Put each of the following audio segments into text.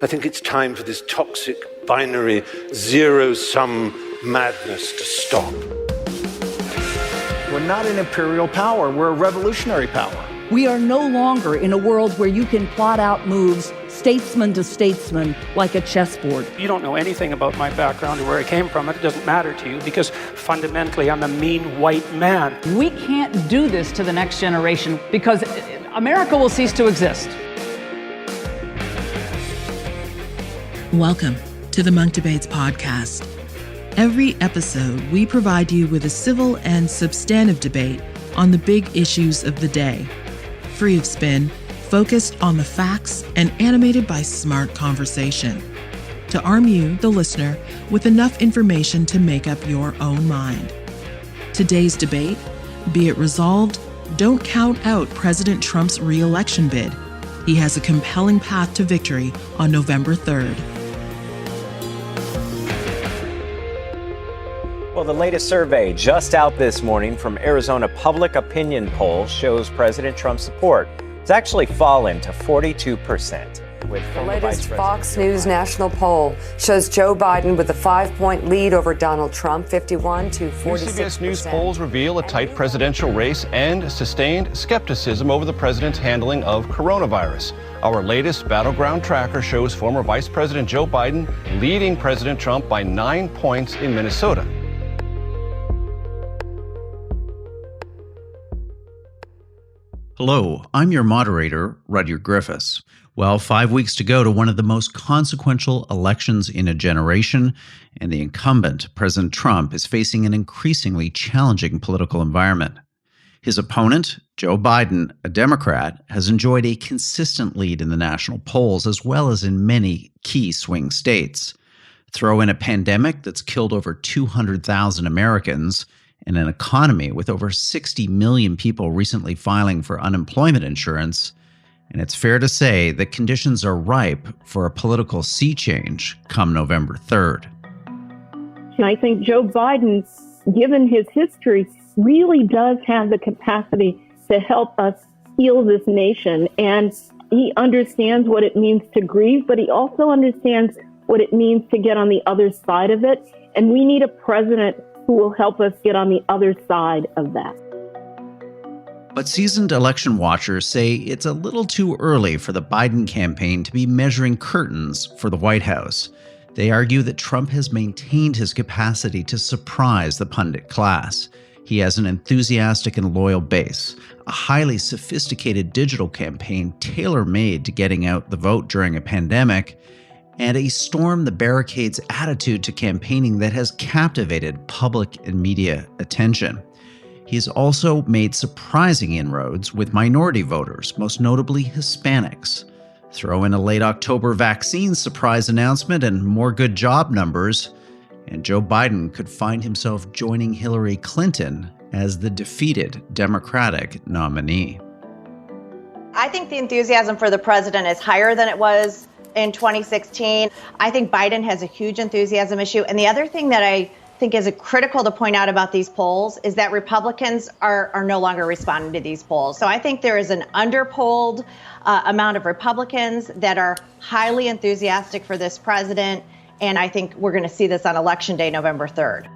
I think it's time for this toxic, binary, zero-sum madness to stop. We're not an imperial power. We're a revolutionary power. We are no longer in a world where you can plot out moves statesman to statesman like a chessboard. You don't know anything about my background or where I came from. It doesn't matter to you because fundamentally I'm a mean white man. We can't do this to the next generation because America will cease to exist. Welcome to the Munk Debates podcast. Every episode, we provide you with a civil and substantive debate on the big issues of the day. Free of spin, focused on the facts, and animated by smart conversation. To arm you, the listener, with enough information to make up your own mind. Today's debate, be it resolved, don't count out President Trump's re-election bid. He has a compelling path to victory on November 3rd. Well, the latest survey just out this morning from Arizona Public Opinion Poll shows President Trump's support has actually fallen to 42%. The latest Fox News national poll shows Joe Biden with a 5-point lead over Donald Trump, 51 to 46%. CBS News polls reveal a tight presidential race and sustained skepticism over the president's handling of coronavirus. Our latest battleground tracker shows former Vice President Joe Biden leading President Trump by 9 points in Minnesota. Hello, I'm your moderator, Rudyard Griffiths. Well, 5 weeks to go to one of the most consequential elections in a generation, and the incumbent, President Trump, is facing an increasingly challenging political environment. His opponent, Joe Biden, a Democrat, has enjoyed a consistent lead in the national polls as well as in many key swing states. Throw in a pandemic that's killed over 200,000 Americans, and an economy with over 60 million people recently filing for unemployment insurance, and it's fair to say that conditions are ripe for a political sea change come November 3rd. And I think Joe Biden, given his history, really does have the capacity to help us heal this nation. And he understands what it means to grieve, but he also understands what it means to get on the other side of it. And we need a president who will help us get on the other side of that. But seasoned election watchers say it's a little too early for the Biden campaign to be measuring curtains for the White House. They argue that Trump has maintained his capacity to surprise the pundit class. He has an enthusiastic and loyal base, a highly sophisticated digital campaign tailor-made to getting out the vote during a pandemic, and a storm the barricades attitude to campaigning that has captivated public and media attention. He's also made surprising inroads with minority voters, most notably Hispanics. Throw in a late October vaccine surprise announcement and more good job numbers, and Joe Biden could find himself joining Hillary Clinton as the defeated Democratic nominee. I think the enthusiasm for the president is higher than it was in 2016. I think Biden has a huge enthusiasm issue. And the other thing that I think is critical to point out about these polls is that Republicans are no longer responding to these polls. So I think there is an underpolled amount of Republicans that are highly enthusiastic for this president. And I think we're going to see this on Election Day, November 3rd.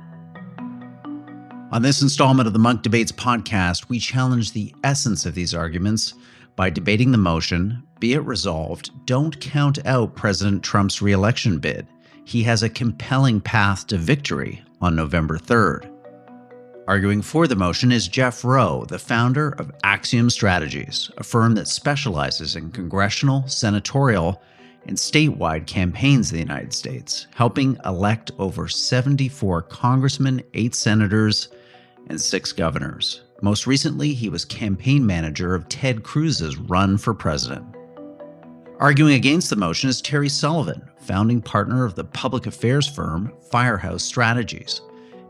On this installment of the Munk Debates podcast, we challenge the essence of these arguments by debating the motion, be it resolved, don't count out President Trump's re-election bid. He has a compelling path to victory on November 3rd. Arguing for the motion is Jeff Rowe, the founder of Axiom Strategies, a firm that specializes in congressional, senatorial, and statewide campaigns in the United States, helping elect over 74 congressmen, 8 senators, and 6 governors. Most recently, he was campaign manager of Ted Cruz's run for president. Arguing against the motion is Terry Sullivan, founding partner of the public affairs firm Firehouse Strategies.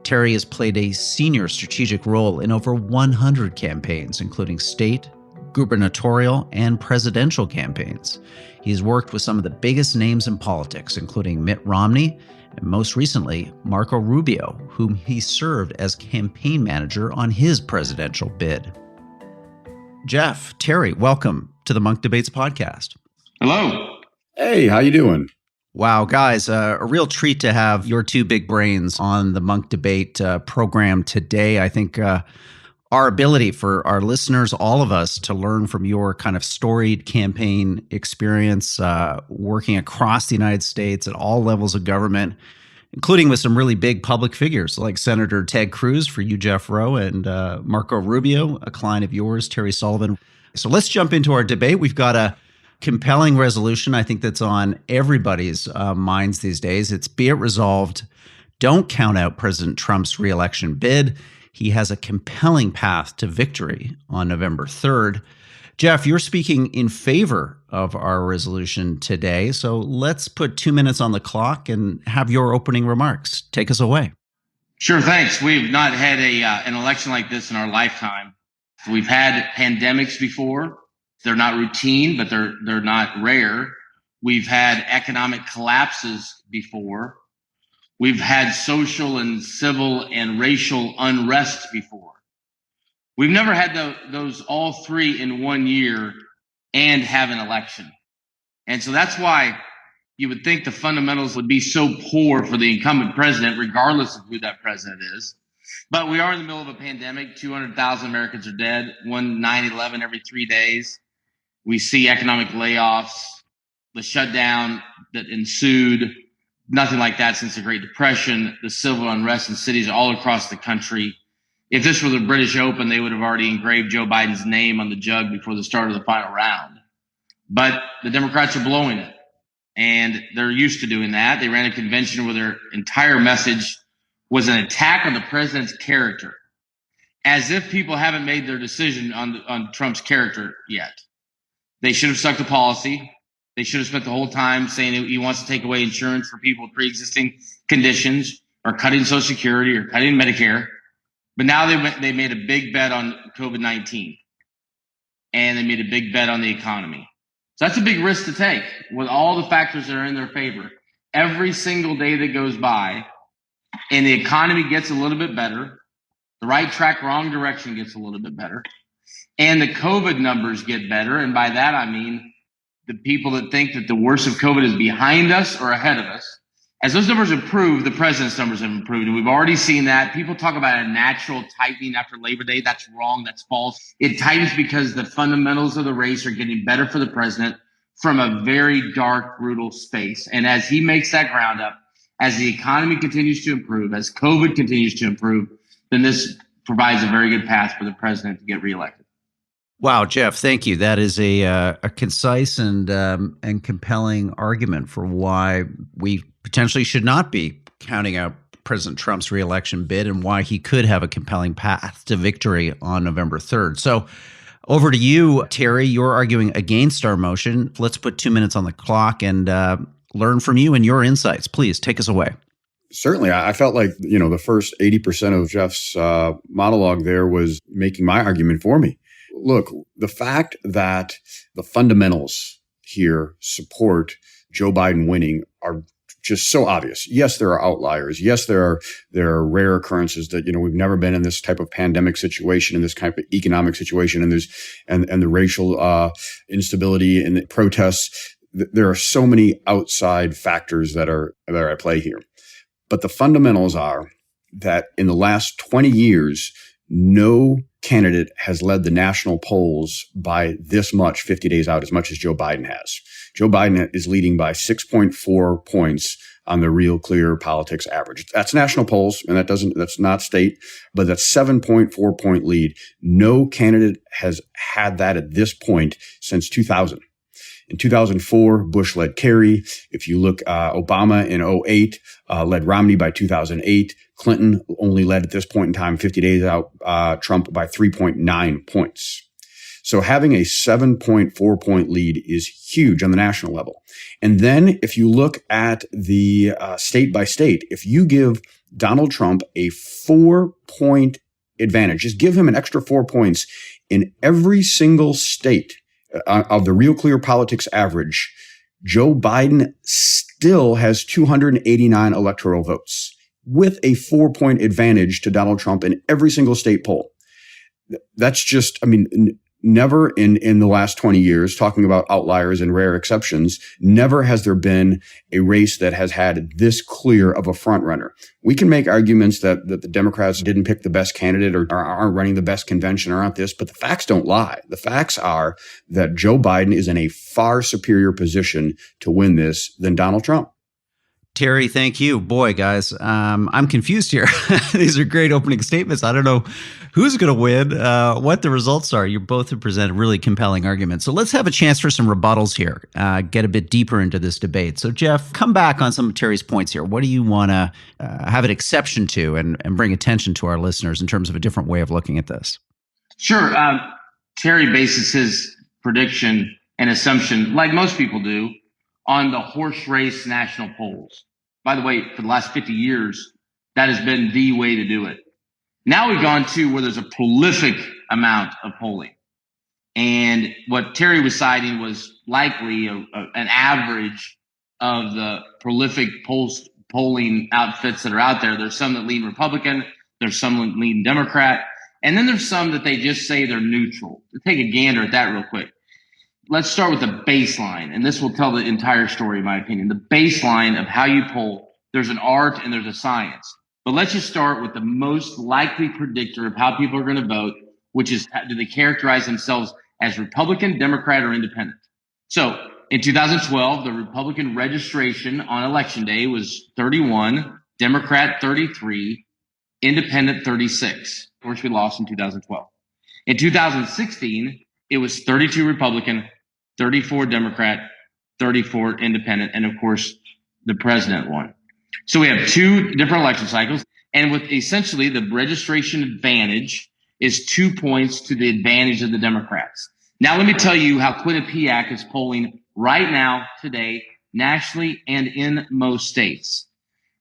Terry has played a senior strategic role in over 100 campaigns, including state, gubernatorial, and presidential campaigns. He's worked with some of the biggest names in politics, including Mitt Romney and most recently, Marco Rubio, whom he served as campaign manager on his presidential bid. Jeff, Terry, welcome to the Munk Debates podcast. Hello. Hey, how you doing? Wow, guys, a real treat to have your two big brains on the Munk Debate program today. I think our ability for our listeners, all of us, to learn from your kind of storied campaign experience working across the United States at all levels of government, including with some really big public figures like Senator Ted Cruz for you, Jeff Rowe, and Marco Rubio, a client of yours, Terry Sullivan. So let's jump into our debate. We've got a compelling resolution, I think, that's on everybody's minds these days. It's be it resolved, don't count out President Trump's reelection bid. He has a compelling path to victory on November 3rd. Jeff, you're speaking in favor of our resolution today. So let's put 2 minutes on the clock and have your opening remarks. Take us away. Sure, thanks. We've not had an election like this in our lifetime. We've had pandemics before. They're not routine, but they're not rare. We've had economic collapses before. We've had social and civil and racial unrest before. We've never had those all three in 1 year and have an election. And so that's why you would think the fundamentals would be so poor for the incumbent president, regardless of who that president is. But we are in the middle of a pandemic. 200,000 Americans are dead, 9/11 every 3 days. We see economic layoffs, the shutdown that ensued, nothing like that since the Great Depression, the civil unrest in cities all across the country. If this were the British Open, they would have already engraved Joe Biden's name on the jug before the start of the final round. But the Democrats are blowing it, and they're used to doing that. They ran a convention where their entire message was an attack on the president's character, as if people haven't made their decision on Trump's character yet. They should have stuck to policy. They should have spent the whole time saying he wants to take away insurance for people with pre-existing conditions, or cutting Social Security, or cutting Medicare. But now they made a big bet on COVID-19, and they made a big bet on the economy. So that's a big risk to take with all the factors that are in their favor. Every single day that goes by and the economy gets a little bit better, the right track, wrong direction gets a little bit better, and the COVID numbers get better. And by that, I mean the people that think that the worst of COVID is behind us or ahead of us. As those numbers improve, the president's numbers have improved. And we've already seen that. People talk about a natural tightening after Labor Day. That's wrong. That's false. It tightens because the fundamentals of the race are getting better for the president from a very dark, brutal space. And as he makes that ground up, as the economy continues to improve, as COVID continues to improve, then this provides a very good path for the president to get reelected. Wow, Jeff, thank you. That is a concise and compelling argument for why we potentially should not be counting out President Trump's reelection bid and why he could have a compelling path to victory on November 3rd. So over to you, Terry. You're arguing against our motion. Let's put 2 minutes on the clock and learn from you and your insights. Please take us away. Certainly. I felt like, the first 80% of Jeff's monologue there was making my argument for me. Look, the fact that the fundamentals here support Joe Biden winning are just so obvious. Yes, there are outliers. Yes, there are rare occurrences that, we've never been in this type of pandemic situation, in this kind of economic situation, and the racial instability and the protests. There are so many outside factors that are at play here. But the fundamentals are that in the last 20 years, no candidate has led the national polls by this much 50 days out, as much as Joe Biden has. Joe Biden is leading by 6.4 points on the Real Clear Politics average. That's national polls, and that's not state, but that's 7.4 point lead. No candidate has had that at this point since 2000. In 2004, Bush led Kerry. If you look, Obama in 2008 led Romney by 2008. Clinton only led at this point in time, 50 days out, Trump by 3.9 points. So having a 7.4 point lead is huge on the national level. And then if you look at the state by state, if you give Donald Trump a 4-point advantage, just give him an extra 4 points in every single state of the Real Clear Politics average, Joe Biden still has 289 electoral votes with a 4-point advantage to Donald Trump in every single state poll. That's just, never in the last 20 years, talking about outliers and rare exceptions, never has there been a race that has had this clear of a front runner. We can make arguments that the Democrats didn't pick the best candidate or aren't running the best convention or aren't this, but the facts don't lie. The facts are that Joe Biden is in a far superior position to win this than Donald Trump. Terry, thank you. Boy, guys, I'm confused here. These are great opening statements. I don't know who's going to win, what the results are. You both have presented really compelling arguments. So let's have a chance for some rebuttals here, get a bit deeper into this debate. So, Jeff, come back on some of Terry's points here. What do you want to have an exception to and bring attention to our listeners in terms of a different way of looking at this? Sure. Terry bases his prediction and assumption, like most people do, on the horse race national polls. By the way, for the last 50 years, that has been the way to do it. Now we've gone to where there's a prolific amount of polling. And what Terry was citing was likely an average of the prolific polling outfits that are out there. There's some that lean Republican, there's some that lean Democrat, and then there's some that they just say they're neutral. Take a gander at that real quick. Let's start with the baseline, and this will tell the entire story, in my opinion. The baseline of how you poll, there's an art and there's a science. But let's just start with the most likely predictor of how people are going to vote, which is, do they characterize themselves as Republican, Democrat, or Independent? So in 2012, the Republican registration on Election Day was 31, Democrat 33, Independent 36. Of course, we lost in 2012. In 2016, it was 32 Republican, 34 Democrat, 34 Independent, and of course, the president won. So we have two different election cycles, and with essentially the registration advantage is 2 points to the advantage of the Democrats. Now let me tell you how Quinnipiac is polling right now, today, nationally and in most states.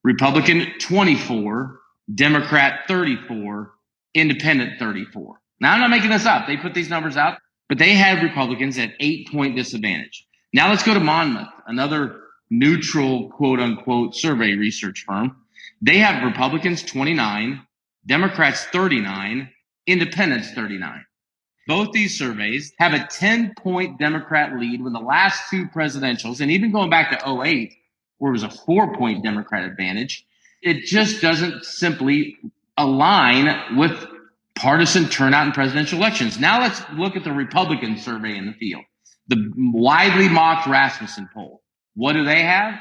Republican 24, Democrat 34, Independent 34. Now I'm not making this up. They put these numbers out. But they had Republicans at 8-point disadvantage. Now let's go to Monmouth, another neutral, quote unquote, survey research firm. They have Republicans 29, Democrats 39, Independents 39. Both these surveys have a 10-point Democrat lead with the last two presidentials, and even going back to 2008, where it was a 4-point Democrat advantage. It just doesn't simply align with partisan turnout in presidential elections. Now let's look at the Republican survey in the field. The widely mocked Rasmussen poll. What do they have?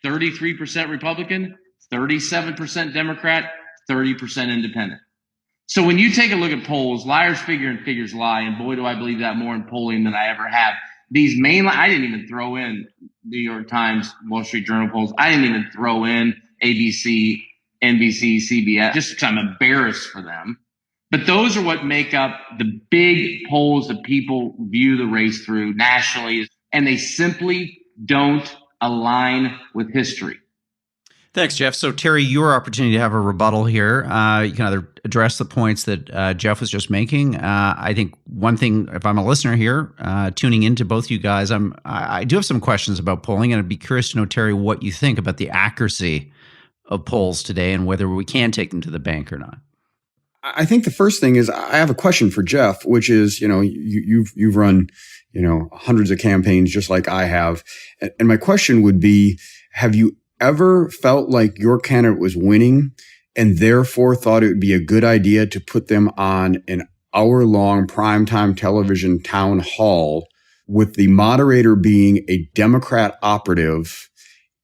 33% Republican, 37% Democrat, 30% Independent. So when you take a look at polls, liars figure and figures lie, and boy, do I believe that more in polling than I ever have. These mainline, I didn't even throw in New York Times, Wall Street Journal polls. I didn't even throw in ABC, NBC, CBS, just because I'm embarrassed for them. But those are what make up the big polls that people view the race through nationally, and they simply don't align with history. Thanks, Jeff. So, Terry, your opportunity to have a rebuttal here. You can either address the points that Jeff was just making. I think one thing, if I'm a listener here, tuning into both you guys, I do have some questions about polling, and I'd be curious to know, Terry, what you think about the accuracy of polls today and whether we can take them to the bank or not. I think the first thing is I have a question for Jeff, which is, you've run, hundreds of campaigns just like I have. And my question would be, have you ever felt like your candidate was winning and therefore thought it would be a good idea to put them on an hour-long primetime television town hall with the moderator being a Democrat operative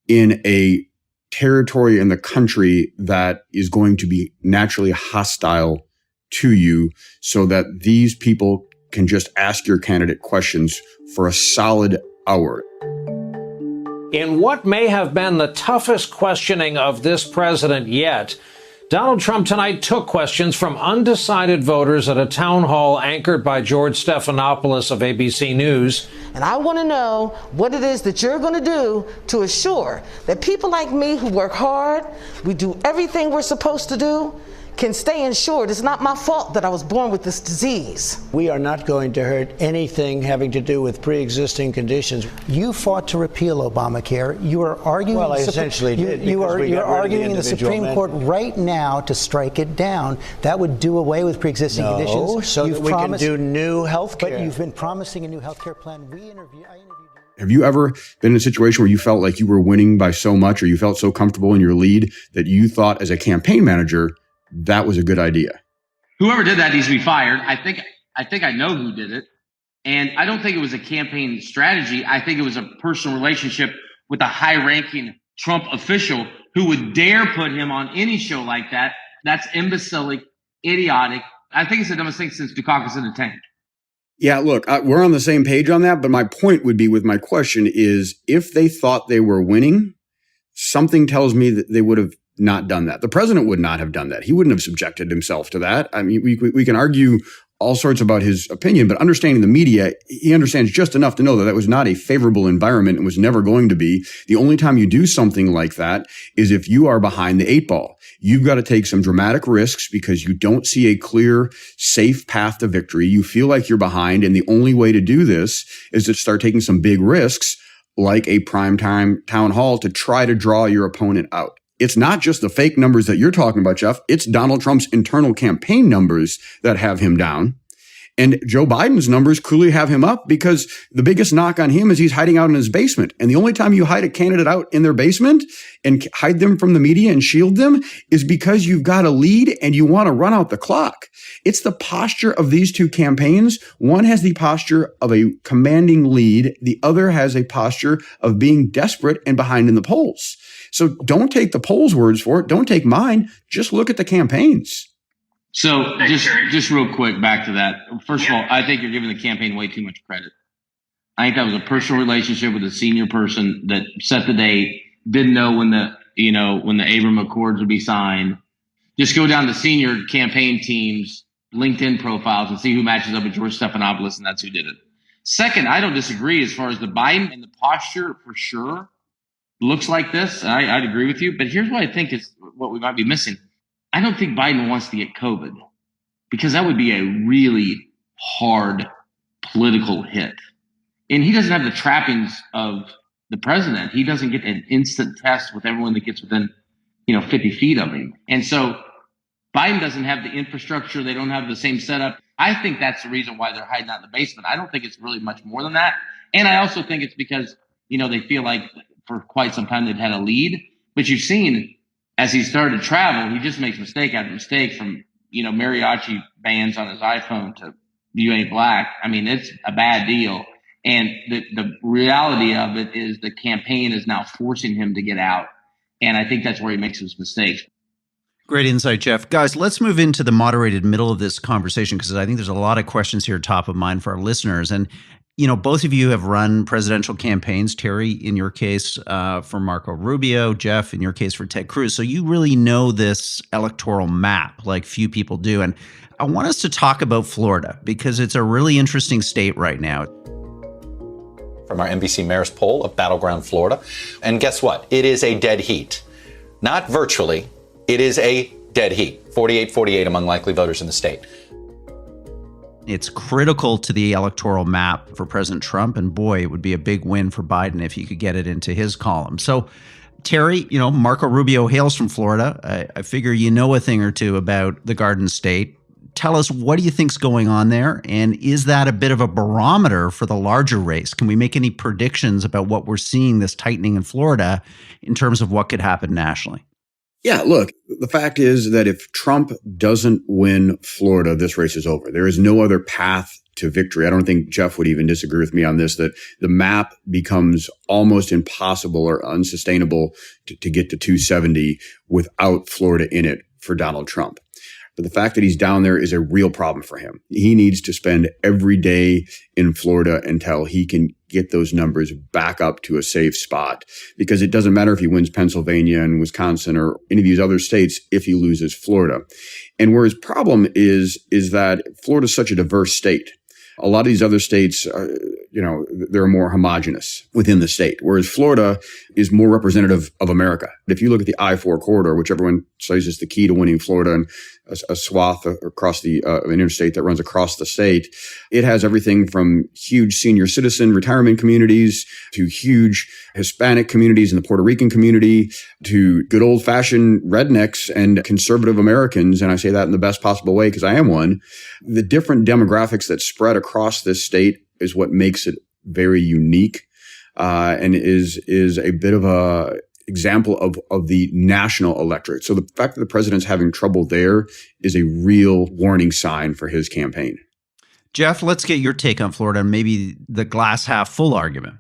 in a territory in the country that is going to be naturally hostile to you, so that these people can just ask your candidate questions for a solid hour? In what may have been the toughest questioning of this president yet, Donald Trump tonight took questions from undecided voters at a town hall anchored by George Stephanopoulos of ABC News. And I want to know what it is that you're going to do to assure that people like me who work hard, we do everything we're supposed to do, can stay insured. It's not my fault that I was born with this disease. We are not going to hurt anything having to do with pre-existing conditions. You fought to repeal Obamacare. You are arguing. Well, I essentially did. You're arguing in the Supreme Court right now to strike it down. That would do away with pre-existing conditions. So that we can do new health care. But you've been promising a new health care plan. I interviewed. Have you ever been in a situation where you felt like you were winning by so much, or you felt so comfortable in your lead that you thought as a campaign manager that was a good idea? Whoever did that needs to be fired. I think I know who did it. And I don't think it was a campaign strategy. I think it was a personal relationship with a high-ranking Trump official who would dare put him on any show like that. That's imbecilic, idiotic. I think it's the dumbest thing since Dukakis in the tank. Yeah, look, we're on the same page on that. But my point would be with my question is, if they thought they were winning, something tells me that they would have not done that. The president would not have done that. He wouldn't have subjected himself to that. I mean, we can argue all sorts about his opinion, but understanding the media, he understands just enough to know that that was not a favorable environment and was never going to be. The only time you do something like that is if you are behind the eight ball. You've got to take some dramatic risks because you don't see a clear, safe path to victory. You feel like you're behind, and the only way to do this is to start taking some big risks, like a primetime town hall, to try to draw your opponent out. It's not just the fake numbers that you're talking about, Jeff. It's Donald Trump's internal campaign numbers that have him down. And Joe Biden's numbers clearly have him up because the biggest knock on him is he's hiding out in his basement. And the only time you hide a candidate out in their basement and hide them from the media and shield them is because you've got a lead and you want to run out the clock. It's the posture of these two campaigns. One has the posture of a commanding lead. The other has a posture of being desperate and behind in the polls. So don't take the polls' words for it. Don't take mine. Just look at the campaigns. So just real quick, back to that. First of all, I think you're giving the campaign way too much credit. I think that was a personal relationship with a senior person that set the date, didn't know when the Abraham Accords would be signed. Just go down to senior campaign teams' LinkedIn profiles and see who matches up with George Stephanopoulos, and that's who did it. Second, I don't disagree as far as the Biden and the posture for sure looks like this. I'd agree with you, but here's what I think is what we might be missing. I don't think Biden wants to get COVID because that would be a really hard political hit. And he doesn't have the trappings of the president. He doesn't get an instant test with everyone that gets within, 50 feet of him. And so Biden doesn't have the infrastructure. They don't have the same setup. I think that's the reason why they're hiding out in the basement. I don't think it's really much more than that. And I also think it's because, they feel like for quite some time they've had a lead. But you've seen, as he started to travel, he just makes mistake after mistake, from, mariachi bands on his iPhone to You Ain't Black. I mean, it's a bad deal. And the reality of it is the campaign is now forcing him to get out. And I think that's where he makes his mistakes. Great insight, Jeff. Guys, let's move into the moderated middle of this conversation, because I think there's a lot of questions here top of mind for our listeners. And both of you have run presidential campaigns. Terry, in your case, for Marco Rubio. Jeff, in your case, for Ted Cruz. So you really know this electoral map like few people do. And I want us to talk about Florida because it's a really interesting state right now. From our NBC Mayor's poll of Battleground Florida. And guess what? It is a dead heat. Not virtually. It is a dead heat. 48-48 among likely voters in the state. It's critical to the electoral map for President Trump, and boy, it would be a big win for Biden if he could get it into his column. So, Terry, Marco Rubio hails from Florida. I figure you know a thing or two about the Garden State. Tell us, what do you think's going on there, and is that a bit of a barometer for the larger race? Can we make any predictions about what we're seeing, this tightening in Florida, in terms of what could happen nationally? Yeah, look, the fact is that if Trump doesn't win Florida, this race is over. There is no other path to victory. I don't think Jeff would even disagree with me on this, that the map becomes almost impossible or unsustainable to get to 270 without Florida in it for Donald Trump. But the fact that he's down there is a real problem for him. He needs to spend every day in Florida until he can get those numbers back up to a safe spot, because it doesn't matter if he wins Pennsylvania and Wisconsin or any of these other states if he loses Florida. And where his problem is that Florida's such a diverse state. A lot of these other states, they're more homogenous within the state, whereas Florida is more representative of America. If you look at the I-4 corridor, which everyone says is the key to winning Florida and a swath across the an interstate that runs across the state, it has everything from huge senior citizen retirement communities to huge Hispanic communities in the Puerto Rican community to good old-fashioned rednecks and conservative Americans. And I say that in the best possible way because I am one. The different demographics that spread across this state is what makes it very unique and is a bit of a example of the national electorate. So the fact that the president's having trouble there is a real warning sign for his campaign. Jeff, let's get your take on Florida and maybe the glass half full argument.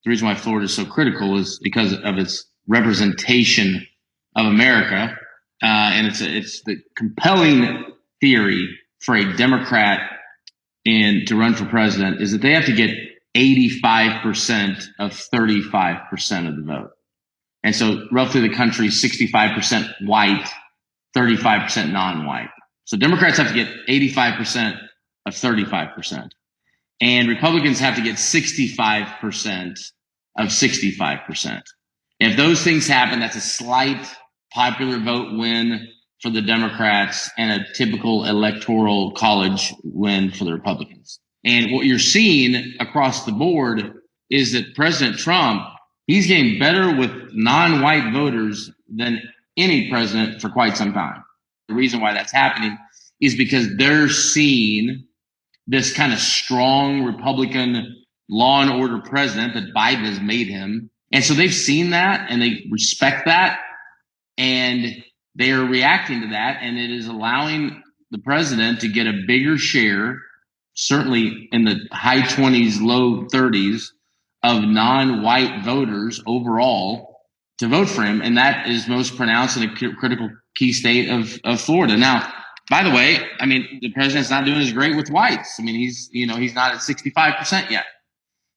The reason why Florida is so critical is because of its representation of America. And it's the compelling theory for a Democrat to run for president is that they have to get 85% of 35% of the vote. And so roughly the country is 65% white, 35% non-white. So Democrats have to get 85% of 35%. And Republicans have to get 65% of 65%. If those things happen, that's a slight popular vote win for the Democrats and a typical electoral college win for the Republicans. And what you're seeing across the board is that President Trump, he's getting better with non-white voters than any president for quite some time. The reason why that's happening is because they're seeing this kind of strong Republican law and order president that Biden has made him. And so they've seen that and they respect that and they are reacting to that. And it is allowing the president to get a bigger share, certainly in the high 20s, low 30s of non-white voters overall to vote for him. And that is most pronounced in a critical key state of Florida. Now, by the way, I mean, the president's not doing as great with whites. I mean, he's not at 65% yet.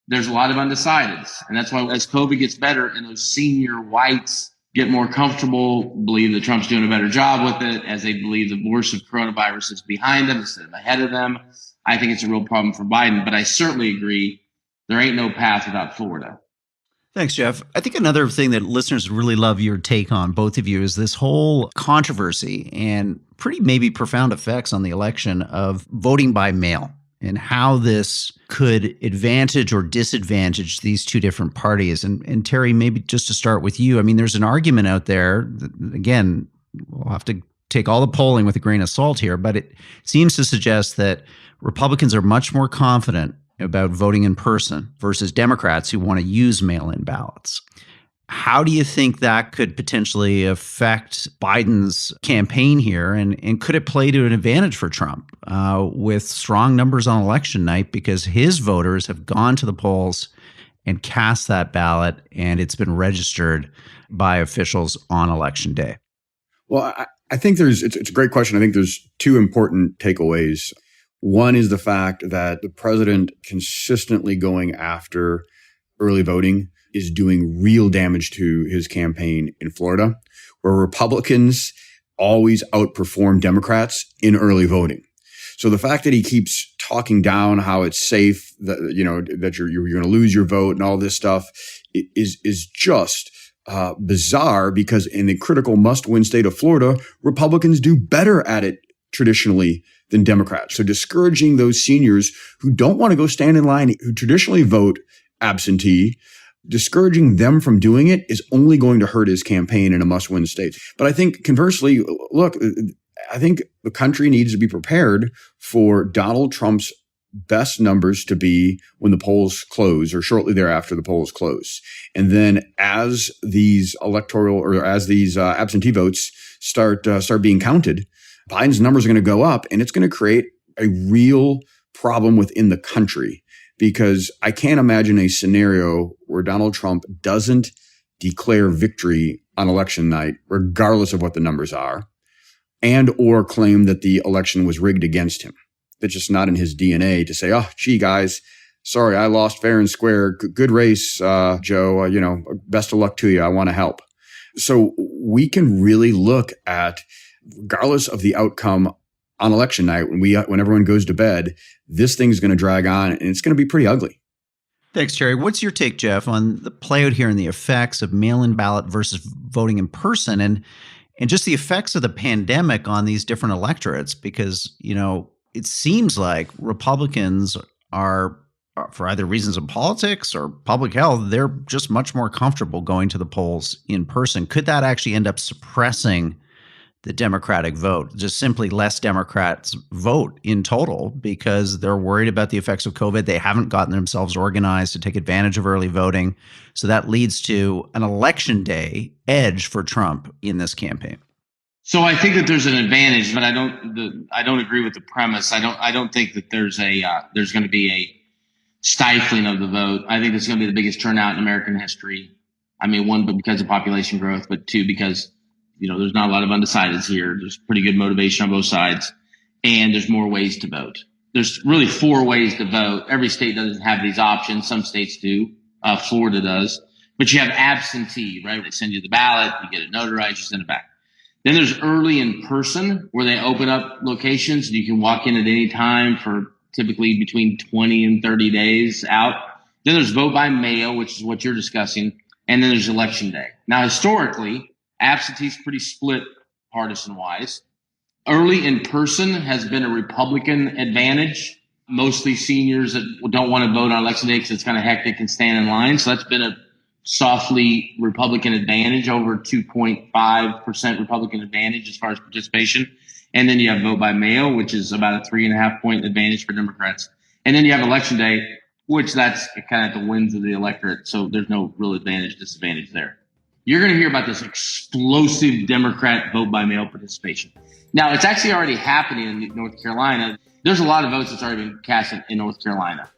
There's a lot of undecideds. And that's why as COVID gets better and those senior whites get more comfortable, believe that Trump's doing a better job with it, as they believe the worst of coronavirus is behind them instead of ahead of them, I think it's a real problem for Biden. But I certainly agree there ain't no path without Florida. Thanks, Jeff. I think another thing that listeners really love your take on, both of you, is this whole controversy and pretty maybe profound effects on the election of voting by mail and how this could advantage or disadvantage these two different parties. And Terry, maybe just to start with you, I mean, there's an argument out there that, again, we'll have to take all the polling with a grain of salt here, but it seems to suggest that Republicans are much more confident about voting in person versus Democrats who want to use mail-in ballots. How do you think that could potentially affect Biden's campaign here? And could it play to an advantage for Trump with strong numbers on election night because his voters have gone to the polls and cast that ballot and it's been registered by officials on election day? Well, I think it's a great question. I think there's two important takeaways. One is the fact that the president consistently going after early voting is doing real damage to his campaign in Florida, where Republicans always outperform Democrats in early voting. So the fact that he keeps talking down how it's safe, that you're going to lose your vote and all this stuff is just bizarre, because in the critical must-win state of Florida, Republicans do better at it traditionally than Democrats. So discouraging those seniors who don't want to go stand in line, who traditionally vote absentee, discouraging them from doing it is only going to hurt his campaign in a must-win state. But I think conversely, look, I think the country needs to be prepared for Donald Trump's best numbers to be when the polls close or shortly thereafter the polls close. And then as these absentee votes start being counted, Biden's numbers are going to go up, and it's going to create a real problem within the country, because I can't imagine a scenario where Donald Trump doesn't declare victory on election night, regardless of what the numbers are, and or claim that the election was rigged against him. That's just not in his DNA to say, oh, gee, guys, sorry, I lost fair and square. Good race, Joe. Best of luck to you. I want to help. So we can really look at, regardless of the outcome on election night, when everyone goes to bed, this thing's going to drag on and it's going to be pretty ugly. Thanks, Terry. What's your take, Jeff, on the play out here and the effects of mail-in ballot versus voting in person, and just the effects of the pandemic on these different electorates? Because, it seems like Republicans are, for either reasons of politics or public health, they're just much more comfortable going to the polls in person. Could that actually end up suppressing the Democratic vote? Just simply less Democrats vote in total because they're worried about the effects of COVID. They haven't gotten themselves organized to take advantage of early voting. So that leads to an election day edge for Trump in this campaign. So I think that there's an advantage, but I don't agree with the premise. I don't think that there's going to be a stifling of the vote. I think it's going to be the biggest turnout in American history. I mean, one, but because of population growth, but two, because there's not a lot of undecideds here. There's pretty good motivation on both sides, and there's more ways to vote. There's really 4 ways to vote. Every state doesn't have these options. Some states do. Florida does. But you have absentee, right? They send you the ballot, you get it notarized, you send it back. Then there's early in person, where they open up locations and you can walk in at any time for typically between 20 and 30 days out. Then there's vote by mail, which is what you're discussing. And then there's election day. Now, historically, absentee's pretty split partisan-wise. Early in person has been a Republican advantage, mostly seniors that don't want to vote on election day because it's kind of hectic and stand in line. So that's been a softly Republican advantage, over 2.5% Republican advantage as far as participation. And then you have vote by mail, which is about a 3.5-point advantage for Democrats. And then you have election day, which that's kind of at the whims of the electorate. So there's no real advantage, disadvantage there. You're going to hear about this explosive Democrat vote by mail participation. Now, it's actually already happening in North Carolina. There's a lot of votes that's already been cast in North Carolina.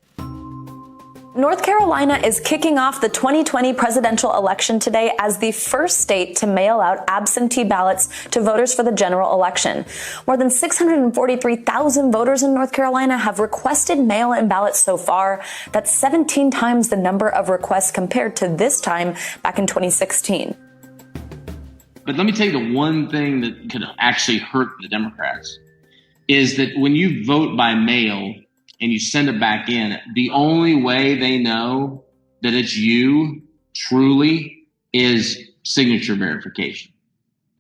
North Carolina is kicking off the 2020 presidential election today as the first state to mail out absentee ballots to voters for the general election. More than 643,000 voters in North Carolina have requested mail-in ballots so far. That's 17 times the number of requests compared to this time back in 2016. But let me tell you the one thing that could actually hurt the Democrats is that when you vote by mail and you send it back in, the only way they know that it's you truly is signature verification.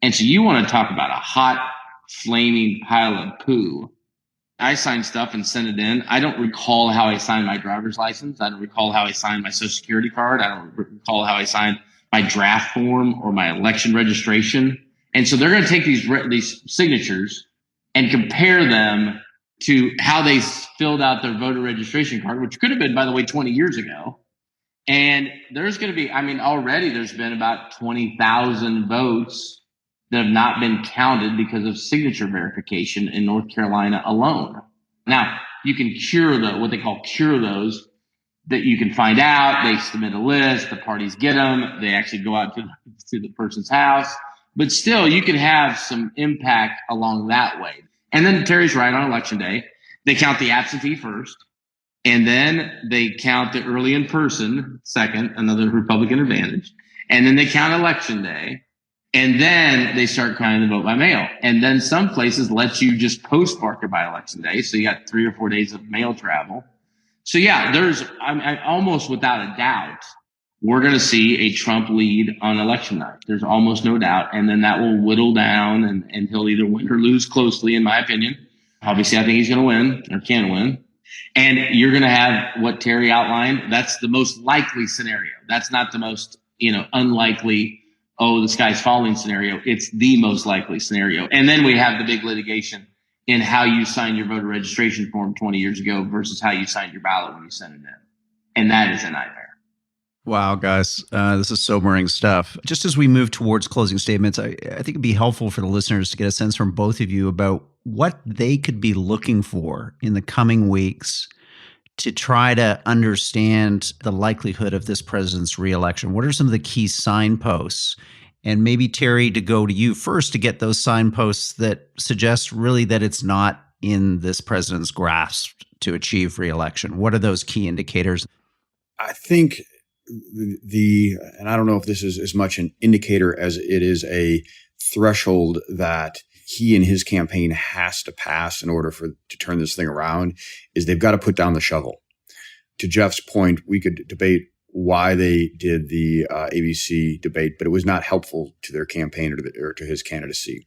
And so you want to talk about a hot, flaming pile of poo. I sign stuff and send it in. I don't recall how I signed my driver's license. I don't recall how I signed my Social Security card. I don't recall how I signed my draft form or my election registration. And so they're going to take these signatures and compare them to how they filled out their voter registration card, which could have been, by the way, 20 years ago. And there's going to be, already there's been about 20,000 votes that have not been counted because of signature verification in North Carolina alone. Now, you can what they call cure those, that you can find out. They submit a list, the parties get them, they actually go out to the person's house. But still, you can have some impact along that way. And then Terry's right, on election day, they count the absentee first, and then they count the early in person second, another Republican advantage. And then they count election day, and then they start counting the vote by mail. And then some places let you just postmark it by election day. So you got 3 or 4 days of mail travel. So yeah, there's almost without a doubt, we're going to see a Trump lead on election night. There's almost no doubt. And then that will whittle down and he'll either win or lose closely, in my opinion. Obviously, I think he's going to win or can win. And you're going to have what Terry outlined. That's the most likely scenario. That's not the most, unlikely, the sky's falling scenario. It's the most likely scenario. And then we have the big litigation in how you signed your voter registration form 20 years ago versus how you signed your ballot when you sent it in. And that is a nightmare. Wow, guys, this is sobering stuff. Just as we move towards closing statements, I think it'd be helpful for the listeners to get a sense from both of you about what they could be looking for in the coming weeks to try to understand the likelihood of this president's reelection. What are some of the key signposts? And maybe, Terry, to go to you first to get those signposts that suggest really that it's not in this president's grasp to achieve reelection. What are those key indicators? I think and I don't know if this is as much an indicator as it is a threshold that he and his campaign has to pass in order to turn this thing around, is they've got to put down the shovel. To Jeff's point, we could debate why they did the ABC debate, but it was not helpful to their campaign or to his candidacy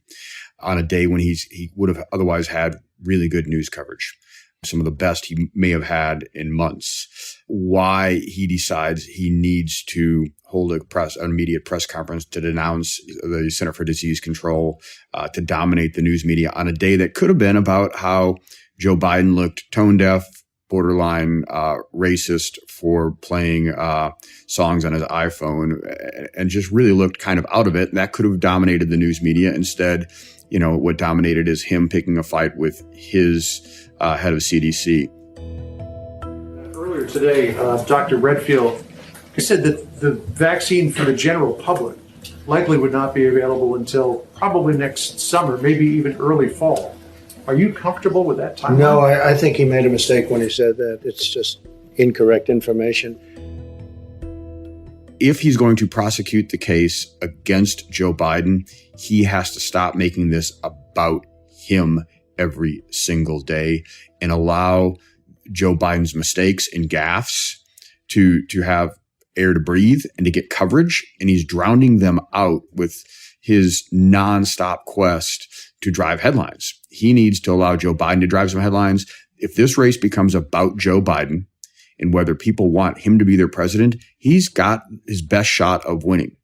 on a day when he would have otherwise had really good news coverage, some of the best he may have had in months. Why he decides he needs to hold an immediate press conference to denounce the Center for Disease Control, to dominate the news media on a day that could have been about how Joe Biden looked tone deaf, borderline racist for playing songs on his iPhone, and just really looked kind of out of it. That could have dominated the news media. Instead, what dominated is him picking a fight with his head of CDC. Earlier today, Dr. Redfield said that the vaccine for the general public likely would not be available until probably next summer, maybe even early fall. Are you comfortable with that timeline? No, I think he made a mistake when he said that. It's just incorrect information. If he's going to prosecute the case against Joe Biden, he has to stop making this about him every single day and allow Joe Biden's mistakes and gaffes to have air to breathe and to get coverage. And he's drowning them out with his nonstop quest to drive headlines. He needs to allow Joe Biden to drive some headlines. If this race becomes about Joe Biden and whether people want him to be their president, he's got his best shot of winning.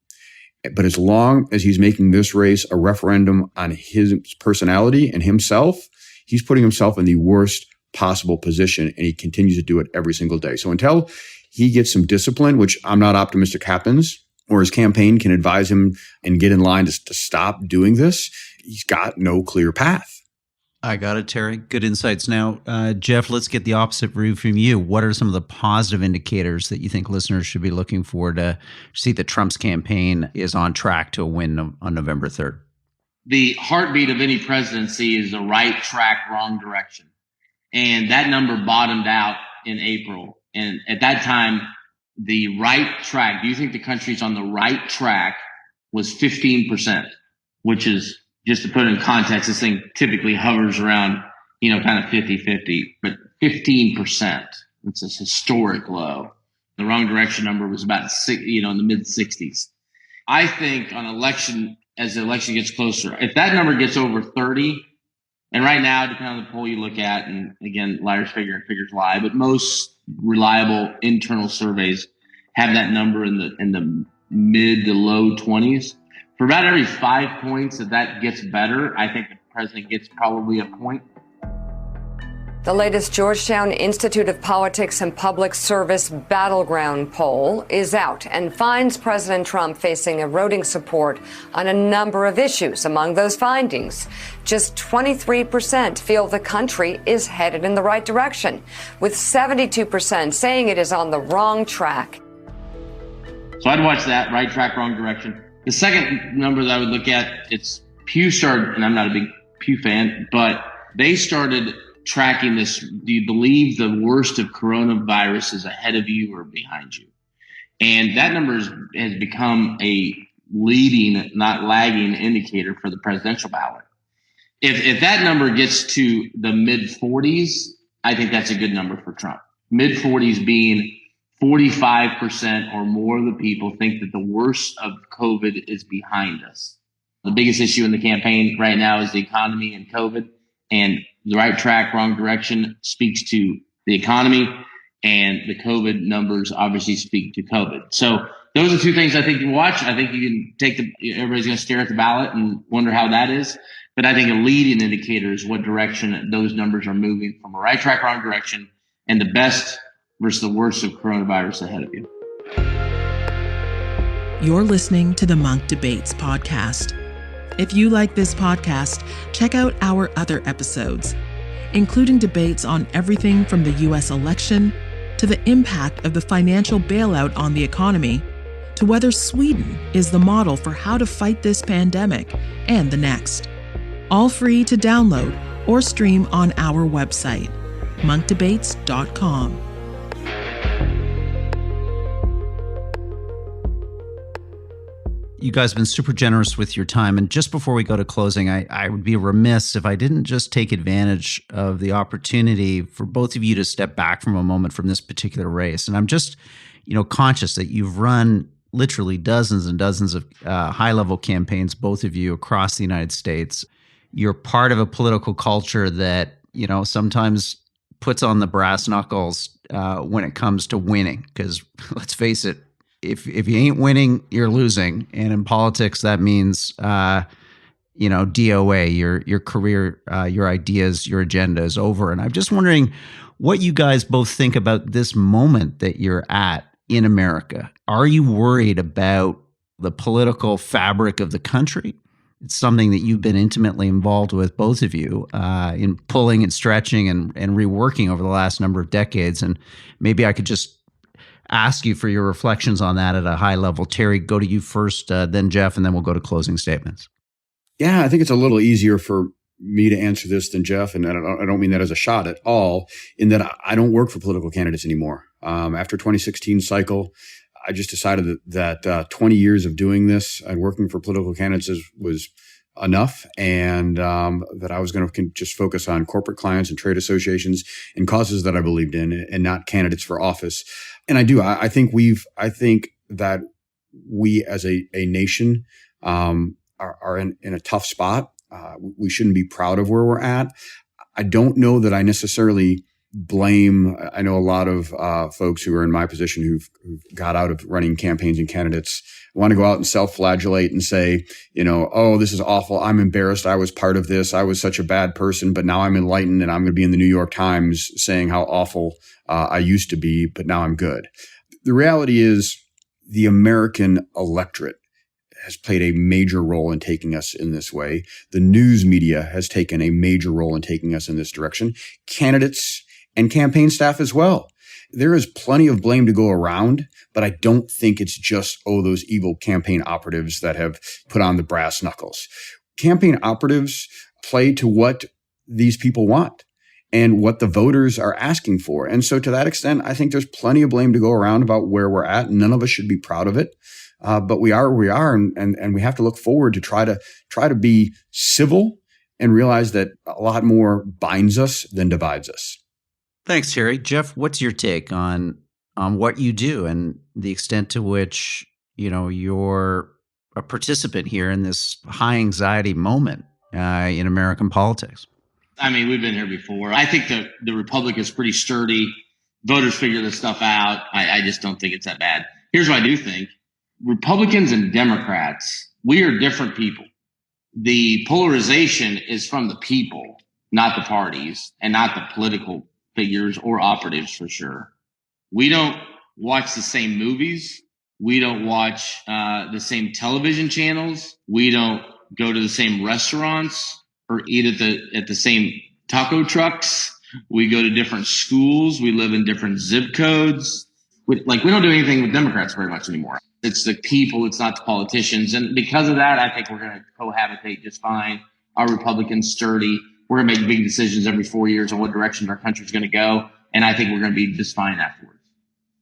But as long as he's making this race a referendum on his personality and himself, he's putting himself in the worst possible position, and he continues to do it every single day. So until he gets some discipline, which I'm not optimistic happens, or his campaign can advise him and get in line to stop doing this, he's got no clear path. I got it, Terry. Good insights. Now, Jeff, let's get the opposite view from you. What are some of the positive indicators that you think listeners should be looking for to see that Trump's campaign is on track to a win on November 3rd? The heartbeat of any presidency is the right track, wrong direction. And that number bottomed out in April. And at that time, the right track, do you think the country's on the right track, was 15%, which is, just to put it in context, this thing typically hovers around, kind of 50-50, but 15%. It's a historic low. The wrong direction number was about in the mid 60s. I think on election, as the election gets closer, if that number gets over 30, and right now, depending on the poll you look at, and again, liars figure and figures lie, but most reliable internal surveys have that number in the mid to low 20s. For about every 5 points that gets better, I think the president gets probably a point. The latest Georgetown Institute of Politics and Public Service battleground poll is out and finds President Trump facing eroding support on a number of issues. Among those findings, just 23% feel the country is headed in the right direction, with 72% saying it is on the wrong track. So I'd watch that, right track, wrong direction. The second number that I would look at, it's Pew started, and I'm not a big Pew fan, but they started tracking this. Do you believe the worst of coronavirus is ahead of you or behind you? And that number has become a leading, not lagging indicator for the presidential ballot. If that number gets to the mid 40s, I think that's a good number for Trump. Mid 40s being 45% or more of the people think that the worst of COVID is behind us. The biggest issue in the campaign right now is the economy and COVID, and the right track, wrong direction speaks to the economy, and the COVID numbers obviously speak to COVID. So those are two things I think you watch. I think you can everybody's going to stare at the ballot and wonder how that is. But I think a leading indicator is what direction those numbers are moving from a right track, wrong direction, and the best versus the worst of coronavirus ahead of you. You're listening to the Munk Debates podcast. If you like this podcast, check out our other episodes, including debates on everything from the U.S. election to the impact of the financial bailout on the economy, to whether Sweden is the model for how to fight this pandemic and the next. All free to download or stream on our website, monkdebates.com. You guys have been super generous with your time. And just before we go to closing, I would be remiss if I didn't just take advantage of the opportunity for both of you to step back from a moment from this particular race. And I'm just, conscious that you've run literally dozens and dozens of high-level campaigns, both of you, across the United States. You're part of a political culture that, sometimes puts on the brass knuckles when it comes to winning. Because let's face it, if you ain't winning, you're losing. And in politics, that means, DOA, your career, your ideas, your agenda is over. And I'm just wondering what you guys both think about this moment that you're at in America. Are you worried about the political fabric of the country? It's something that you've been intimately involved with, both of you, in pulling and stretching and reworking over the last number of decades. And maybe I could just ask you for your reflections on that at a high level. Terry, go to you first, then Jeff, and then we'll go to closing statements. Yeah, I think it's a little easier for me to answer this than Jeff, and I don't mean that as a shot at all, in that I don't work for political candidates anymore. After 2016 cycle, I just decided that 20 years of doing this and working for political candidates was enough, and that I was going to just focus on corporate clients and trade associations and causes that I believed in, and not candidates for office. And I think that we as a nation are in a tough spot. We shouldn't be proud of where we're at. I don't know that I necessarily blame. I know a lot of folks who are in my position who've got out of running campaigns and candidates want to go out and self-flagellate and say, oh, this is awful. I'm embarrassed. I was part of this. I was such a bad person, but now I'm enlightened and I'm going to be in the New York Times saying how awful I used to be, but now I'm good. The reality is the American electorate has played a major role in taking us in this way. The news media has taken a major role in taking us in this direction. Candidates and campaign staff as well. There is plenty of blame to go around, but I don't think it's just, those evil campaign operatives that have put on the brass knuckles. Campaign operatives play to what these people want and what the voters are asking for. And so to that extent, I think there's plenty of blame to go around about where we're at. None of us should be proud of it. But we are where we are, and we have to look forward to try to be civil and realize that a lot more binds us than divides us. Thanks, Terry. Jeff, what's your take on what you do and the extent to which you're a participant here in this high anxiety moment in American politics? I mean, we've been here before. I think the Republic is pretty sturdy. Voters figure this stuff out. I just don't think it's that bad. Here's what I do think. Republicans and Democrats, we are different people. The polarization is from the people, not the parties, and not the political figures or operatives for sure. We don't watch the same movies. We don't watch the same television channels. We don't go to the same restaurants or eat at the same taco trucks. We go to different schools. We live in different zip codes. We don't do anything with Democrats very much anymore. It's the people, it's not the politicians. And because of that, I think we're going to cohabitate just fine. Our Republicans sturdy. We're going to make big decisions every 4 years on what direction our country's going to go. And I think we're going to be just fine afterwards.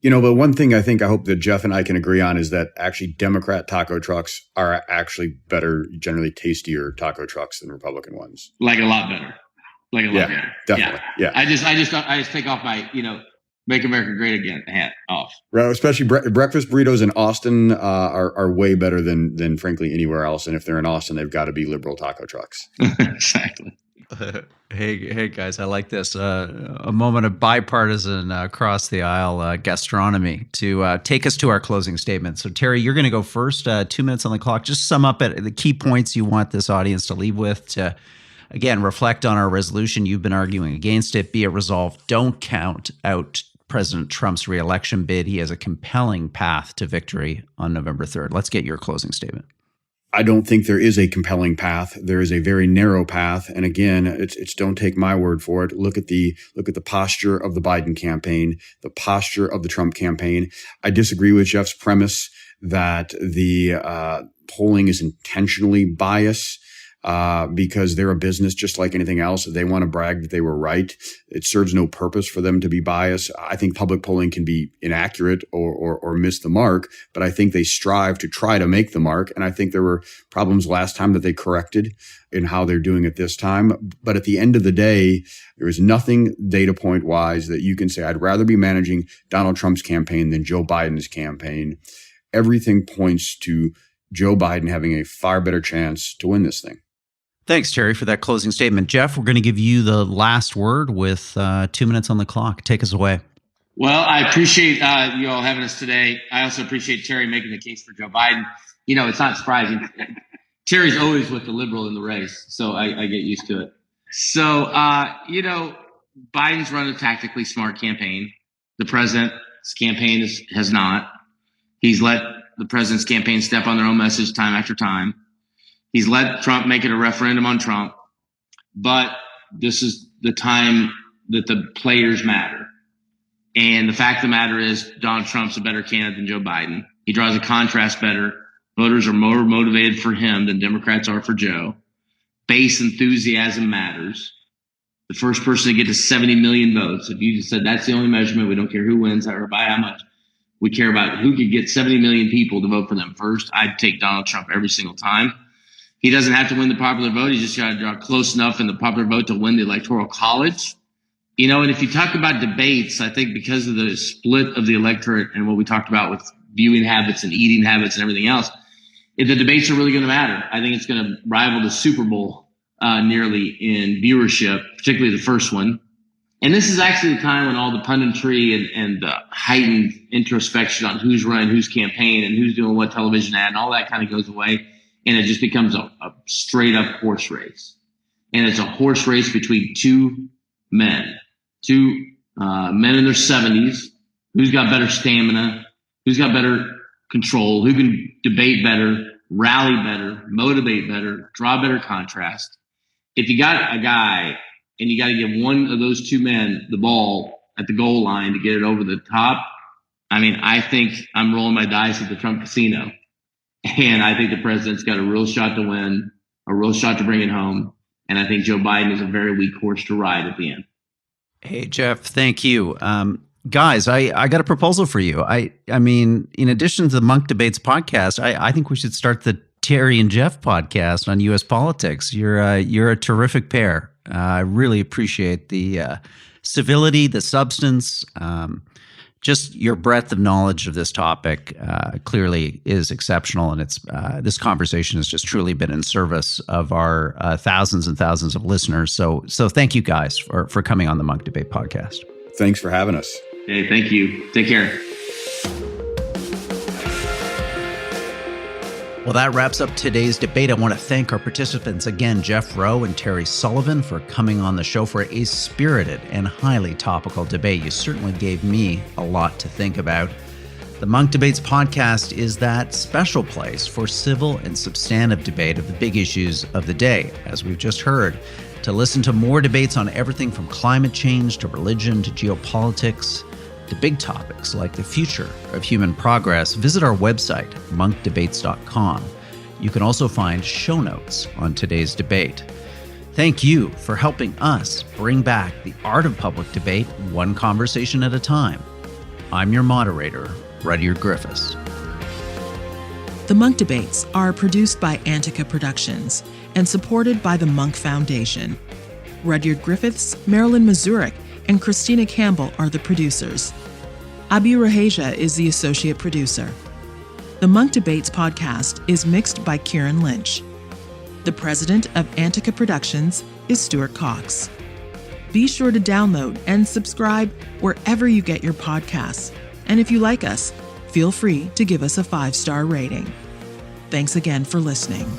But one thing I hope that Jeff and I can agree on is that actually Democrat taco trucks are actually better, generally tastier taco trucks than Republican ones. Like a lot better. Better. Definitely. Yeah. I just take off my, Make America Great Again hat off. Right, especially breakfast burritos in Austin are way better than frankly anywhere else. And if they're in Austin, they've got to be liberal taco trucks. Exactly. Hey guys, I like this. A moment of bipartisan across the aisle gastronomy to take us to our closing statement. So Terry, you're going to go first. 2 minutes on the clock. Just sum up the key points you want this audience to leave with to, again, reflect on our resolution. You've been arguing against it. Be it resolved. Don't count out President Trump's reelection bid. He has a compelling path to victory on November 3rd. Let's get your closing statement. I don't think there is a compelling path. There is a very narrow path. And again, it's don't take my word for it. Look at the posture of the Biden campaign, the posture of the Trump campaign. I disagree with Jeff's premise that the polling is intentionally biased. because they're a business just like anything else. If they want to brag that they were right, it serves no purpose for them to be biased. I think public polling can be inaccurate or miss the mark, but I think they strive to try to make the mark. And I think there were problems last time that they corrected in how they're doing it this time. But at the end of the day, there is nothing data point wise that you can say, I'd rather be managing Donald Trump's campaign than Joe Biden's campaign. Everything points to Joe Biden having a far better chance to win this thing. Thanks, Terry, for that closing statement. Jeff, we're going to give you the last word with 2 minutes on the clock. Take us away. Well, I appreciate you all having us today. I also appreciate Terry making the case for Joe Biden. You know, it's not surprising. Terry's always with the liberal in the race, so I get used to it. So, Biden's run a tactically smart campaign. The president's campaign has not. He's let the president's campaign step on their own message time after time. He's let Trump make it a referendum on Trump. But this is the time that the players matter. And the fact of the matter is Donald Trump's a better candidate than Joe Biden. He draws a contrast better. Voters are more motivated for him than Democrats are for Joe. Base enthusiasm matters. The first person to get to 70 million votes, if you just said that's the only measurement, we don't care who wins or by how much. We care about who could get 70 million people to vote for them first. I'd take Donald Trump every single time. He doesn't have to win the popular vote. He's just got to draw close enough in the popular vote to win the Electoral College. And if you talk about debates, I think because of the split of the electorate and what we talked about with viewing habits and eating habits and everything else, if the debates are really going to matter, I think it's going to rival the Super Bowl nearly in viewership, particularly the first one. And this is actually the time when all the punditry and the heightened introspection on who's running whose campaign and who's doing what television ad and all that kind of goes away. And it just becomes a straight up horse race. And it's a horse race between two men in their 70s. Who's got better stamina? Who's got better control? Who can debate better, rally better, motivate better, draw better contrast? If you got a guy and you got to give one of those two men the ball at the goal line to get it over the top, I think I'm rolling my dice at the Trump casino. And I think the president's got a real shot to win, a real shot to bring it home. And I think Joe Biden is a very weak horse to ride at the end. Hey, Jeff, thank you. Guys, I got a proposal for you. I mean, in addition to the Munk Debates podcast, I think we should start the Terry and Jeff podcast on U.S. politics. You're a terrific pair. I really appreciate the civility, the substance, just your breadth of knowledge of this topic clearly is exceptional, and it's this conversation has just truly been in service of our thousands and thousands of listeners. So thank you guys for coming on the Munk Debate podcast. Thanks for having us. Hey, thank you. Take care. Well, that wraps up today's debate. I want to thank our participants again, Jeff Rowe and Terry Sullivan, for coming on the show for a spirited and highly topical debate. You certainly gave me a lot to think about. The Munk Debates podcast is that special place for civil and substantive debate of the big issues of the day, as we've just heard. To listen to more debates on everything from climate change to religion to geopolitics, to big topics like the future of human progress, visit our website, monkdebates.com. You can also find show notes on today's debate. Thank you for helping us bring back the art of public debate one conversation at a time. I'm your moderator, Rudyard Griffiths. The Munk Debates are produced by Antica Productions and supported by the Munk Foundation. Rudyard Griffiths, Marilyn Mazurek, and Christina Campbell are the producers. Abi Raheja is the associate producer. The Munk Debates podcast is mixed by Kieran Lynch. The president of Antica Productions is Stuart Cox. Be sure to download and subscribe wherever you get your podcasts. And if you like us, feel free to give us a 5-star rating. Thanks again for listening.